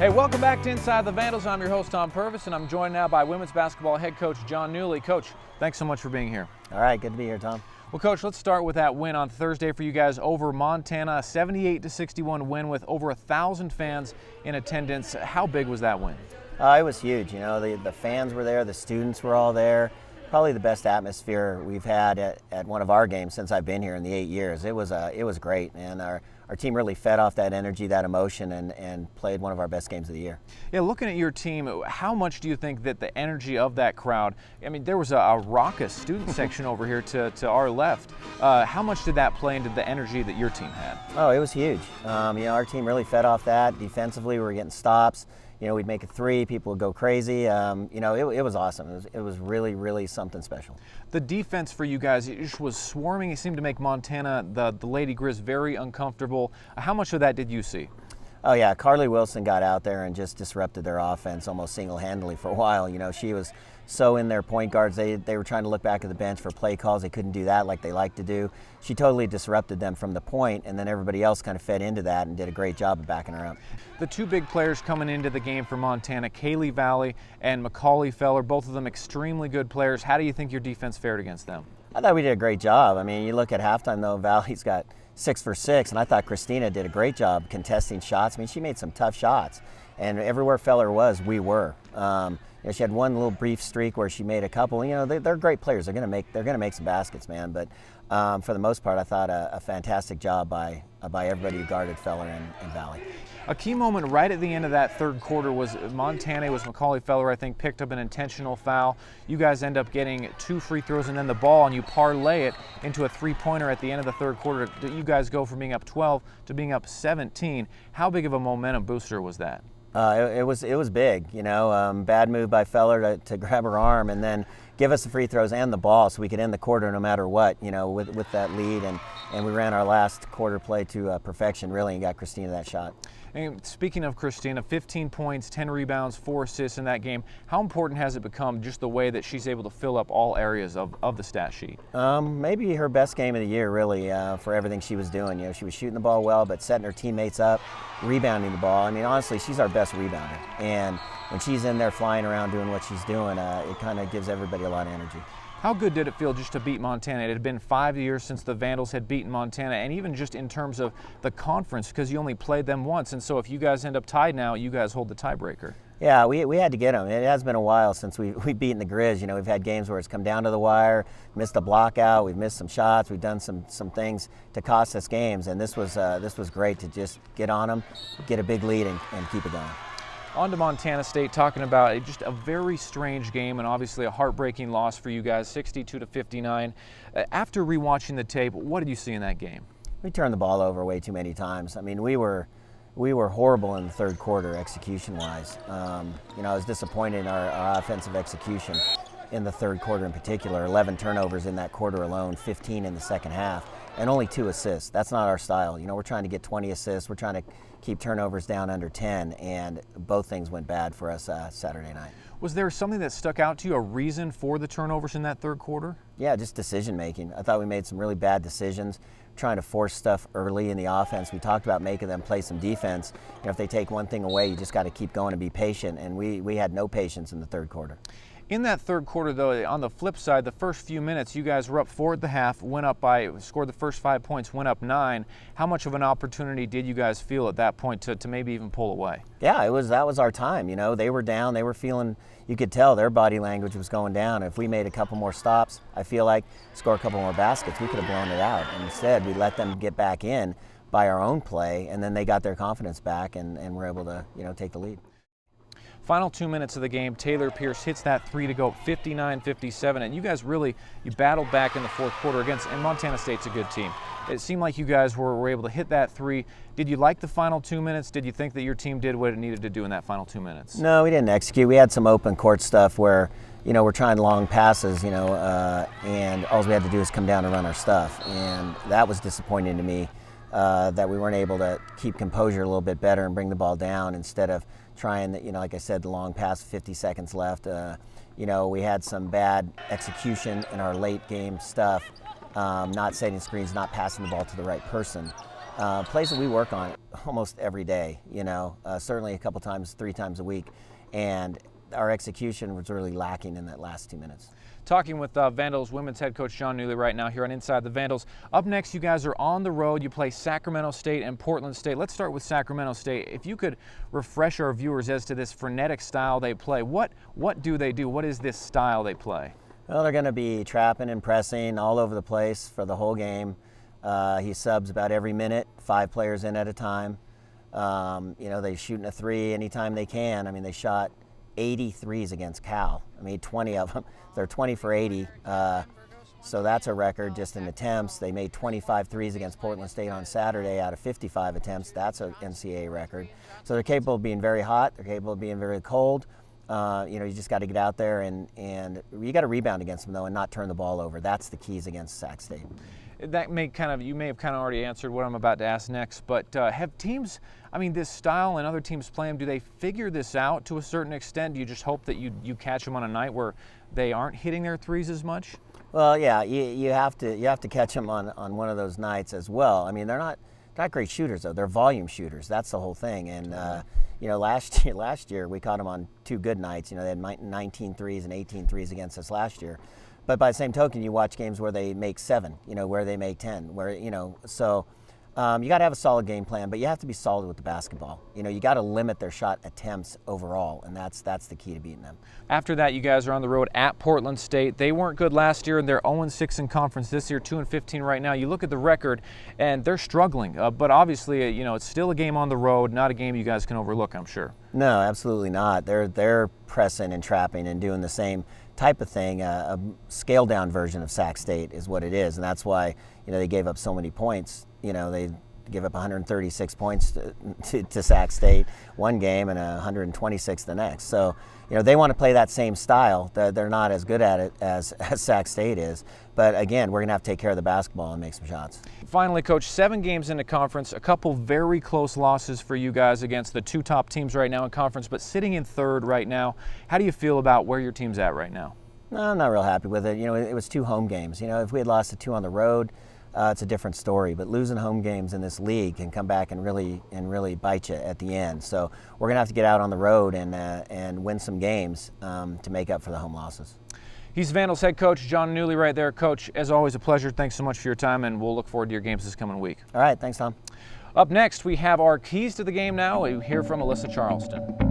Hey, welcome back to Inside the Vandals. I'm your host, Tom Purvis, and I'm joined now by women's basketball head coach Jon Newlee. Coach, thanks so much for being here. All right, good to be here, Tom. Well, Coach, let's start with that win on Thursday for you guys over Montana, a 78-61 win with over 1,000 fans in attendance. How big was that win? It was huge. You know, the fans were there, the students were all there. Probably the best atmosphere we've had at one of our games since I've been here in the 8 years. It was great, and our team really fed off that energy, that emotion, and played one of our best games of the year. Yeah, looking at your team, how much do you think that the energy of that crowd, I mean, there was a raucous student section over here to our left. How much did that play into the energy that your team had? Oh, it was huge. You know, our team really fed off that. Defensively, we were getting stops. You know, we'd make a three, people would go crazy. You know, it was awesome. It was really, really something special. The defense for you guys, it just was swarming. It seemed to make Montana, the Lady Grizz, very uncomfortable. How much of that did you see? Oh yeah, Carly Wilson got out there and just disrupted their offense almost single-handedly for a while. You know, she was so in their point guards. They were trying to look back at the bench for play calls. They couldn't do that like they like to do. She totally disrupted them from the point, and then everybody else kind of fed into that and did a great job of backing her up. The two big players coming into the game for Montana, Kaylee Valley and Macaulay Feller, both of them extremely good players. How do you think your defense fared against them? I thought we did a great job. I mean, you look at halftime though, Valley's got 6 for 6, and I thought Christina did a great job contesting shots. I mean, she made some tough shots, and everywhere Feller was, we were. You know, she had one little brief streak where she made a couple. You know, they're great players. They're gonna make some baskets, man. But for the most part, I thought a fantastic job by everybody who guarded Feller and Valley. A key moment right at the end of that third quarter was Macaulay Feller, I think, picked up an intentional foul. You guys end up getting 2 free throws and then the ball, and you parlay it into a three-pointer at the end of the third quarter. You guys go from being up 12 to being up 17. How big of a momentum booster was that? It was big, you know. Bad move by Feller to grab her arm and then give us the free throws and the ball so we could end the quarter no matter what, you know, with that lead. And we ran our last quarter play to perfection, really, and got Christina that shot. And speaking of Christina, 15 points, 10 rebounds, 4 assists in that game. How important has it become, just the way that she's able to fill up all areas of the stat sheet? Maybe her best game of the year, really, for everything she was doing. You know, she was shooting the ball well, but setting her teammates up, rebounding the ball. I mean, honestly, she's our best rebounder. And when she's in there flying around doing what she's doing, it kind of gives everybody a lot of energy. How good did it feel just to beat Montana? It had been 5 years since the Vandals had beaten Montana, and even just in terms of the conference, because you only played them once, and so if you guys end up tied now, you guys hold the tiebreaker. Yeah, we had to get them. It has been a while since we've beaten the Grizz. You know, we've had games where it's come down to the wire, missed a block out, we've missed some shots, we've done some things to cost us games, and this was great to just get on them, get a big lead, and keep it going. On to Montana State, talking about just a very strange game and obviously a heartbreaking loss for you guys, 62-59. After rewatching the tape, what did you see in that game? We turned the ball over way too many times. I mean, we were horrible in the third quarter execution-wise. You know, I was disappointed in our offensive execution in the third quarter in particular. 11 turnovers in that quarter alone, 15 in the second half, and only 2 assists. That's not our style. You know, we're trying to get 20 assists. We're trying to keep turnovers down under 10, and both things went bad for us Saturday night. Was there something that stuck out to you, a reason for the turnovers in that third quarter? Yeah, just decision making. I thought we made some really bad decisions, trying to force stuff early in the offense. We talked about making them play some defense. You know, if they take one thing away, you just got to keep going and be patient, and we had no patience in the third quarter. In that third quarter, though, on the flip side, the first few minutes, you guys were up 4 at the half, scored the first 5 points, went up 9. How much of an opportunity did you guys feel at that point to maybe even pull away? Yeah, that was our time. You know, they were down, they were feeling, you could tell their body language was going down. If we made a couple more stops, I feel like, score a couple more baskets, we could have blown it out. And instead, we let them get back in by our own play, and then they got their confidence back and were able to, you know, take the lead. Final 2 minutes of the game, Taylor Pierce hits that 3 to go 59-57, and you guys you battled back in the fourth quarter and Montana State's a good team. It seemed like you guys were able to hit that 3. Did you like the final 2 minutes? Did you think that your team did what it needed to do in that final 2 minutes? No, we didn't execute. We had some open court stuff where, you know, we're trying long passes, you know, and all we had to do is come down and run our stuff, and that was disappointing to me. That we weren't able to keep composure a little bit better and bring the ball down instead of trying, you know, like I said, the long pass, 50 seconds left. You know, we had some bad execution in our late game stuff, not setting screens, not passing the ball to the right person. plays that we work on almost every day, certainly a couple times, 3 times a week. And our execution was really lacking in that last 2 minutes. Talking with Vandals women's head coach Jon Newlee right now here on Inside the Vandals. Up next, you guys are on the road. You play Sacramento State and Portland State. Let's start with Sacramento State. If you could refresh our viewers as to this frenetic style they play, what do they do? What is this style they play? Well, they're going to be trapping and pressing all over the place for the whole game. He subs about every minute, 5 players in at a time. They're shooting a 3 anytime they can. I mean, they shot 80 threes against Cal. I mean, 20 of them. They're 20 for 80. So that's a record just in attempts. They made 25 threes against Portland State on Saturday out of 55 attempts. That's an NCAA record. So they're capable of being very hot. They're capable of being very cold. You just got to get out there and you got to rebound against them, though, and not turn the ball over. That's the keys against Sac State. That you may have kind of already answered what I'm about to ask next, but have teams, this style and other teams play them, do they figure this out to a certain extent? Do you just hope that you catch them on a night where they aren't hitting their threes as much? Well, yeah, you have to catch them on one of those nights as well. I mean, they're not great shooters, though. They're volume shooters. That's the whole thing. And last year we caught them on 2 good nights. They had 19 threes and 18 threes against us last year. But by the same token, you watch games where they make 7, where they make 10, so you got to have a solid game plan, but you have to be solid with the basketball. You got to limit their shot attempts overall, and that's the key to beating them. After that, you guys are on the road at Portland State. They weren't good last year, and they're 0-6 in conference this year, 2-15 right now. You look at the record, and they're struggling. But obviously, it's still a game on the road, not a game you guys can overlook, I'm sure. No, absolutely not. They're pressing and trapping and doing the same type of thing. A scaled down version of Sac State is what it is, and that's why they gave up so many points. They give up 136 points to Sac State one game and 126 the next. So they want to play that same style. They're not as good at it as Sac State is. But again, we're going to have to take care of the basketball and make some shots. Finally, Coach, 7 games into conference, a couple very close losses for you guys against the 2 top teams right now in conference, but sitting in 3rd right now. How do you feel about where your team's at right now? No, I'm not real happy with it. It was 2 home games. If we had lost the 2 on the road, it's a different story. But losing home games in this league can come back and really bite you at the end. So we're going to have to get out on the road and win some games to make up for the home losses. He's Vandals head coach Jon Newlee right there. Coach, as always, a pleasure. Thanks so much for your time, and we'll look forward to your games this coming week. All right, thanks, Tom. Up next, we have our keys to the game now. We hear from Alyssa Charlston.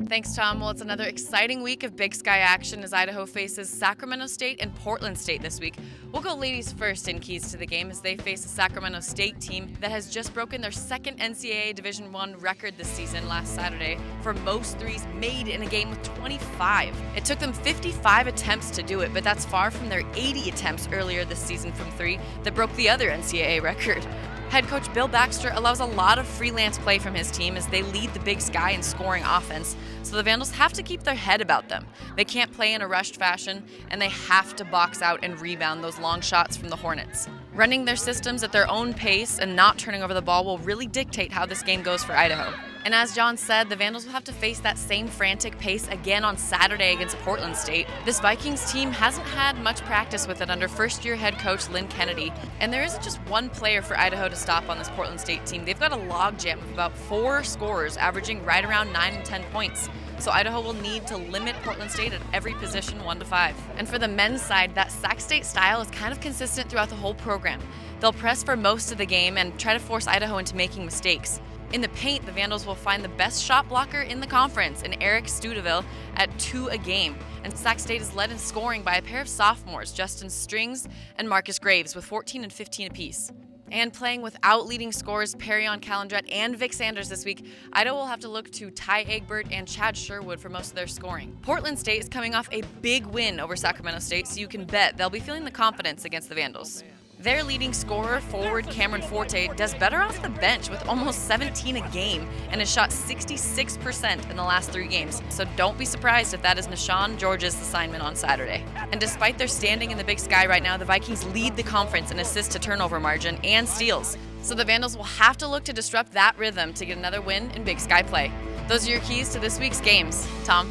Thanks, Tom. Well, it's another exciting week of Big Sky action as Idaho faces Sacramento State and Portland State this week. We'll go ladies first in keys to the game as they face a Sacramento State team that has just broken their 2nd NCAA Division I record this season last Saturday for most threes made in a game with 25. It took them 55 attempts to do it, but that's far from their 80 attempts earlier this season from 3 that broke the other NCAA record. Head coach Bill Baxter allows a lot of freelance play from his team as they lead the Big Sky in scoring offense, so the Vandals have to keep their head about them. They can't play in a rushed fashion, and they have to box out and rebound those long shots from the Hornets. Running their systems at their own pace and not turning over the ball will really dictate how this game goes for Idaho. And as Jon said, the Vandals will have to face that same frantic pace again on Saturday against Portland State. This Vikings team hasn't had much practice with it under first-year head coach Lynn Kennedy, and there isn't just one player for Idaho to stop on this Portland State team. They've got a logjam of about 4 scorers averaging right around 9 and 10 points. So Idaho will need to limit Portland State at every position 1-5. And for the men's side, that Sac State style is kind of consistent throughout the whole program. They'll press for most of the game and try to force Idaho into making mistakes. In the paint, the Vandals will find the best shot blocker in the conference in Eric Studeville at 2 a game. And Sac State is led in scoring by a pair of sophomores, Justin Strings and Marcus Graves, with 14 and 15 apiece. And playing without leading scorers Perion Calandret and Vic Sanders this week, Idaho will have to look to Ty Egbert and Chad Sherwood for most of their scoring. Portland State is coming off a big win over Sacramento State, so you can bet they'll be feeling the confidence against the Vandals. Their leading scorer, forward Cameron Forte, does better off the bench with almost 17 a game and has shot 66% in the last 3 games. So don't be surprised if that is Nashawn George's assignment on Saturday. And despite their standing in the Big Sky right now, the Vikings lead the conference in assist to turnover margin and steals. So the Vandals will have to look to disrupt that rhythm to get another win in Big Sky play. Those are your keys to this week's games. Tom?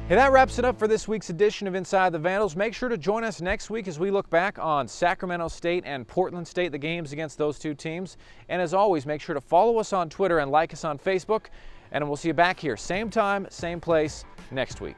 Hey, that wraps it up for this week's edition of Inside the Vandals. Make sure to join us next week as we look back on Sacramento State and Portland State, the games against those two teams. And as always, make sure to follow us on Twitter and like us on Facebook. And we'll see you back here, same time, same place, next week.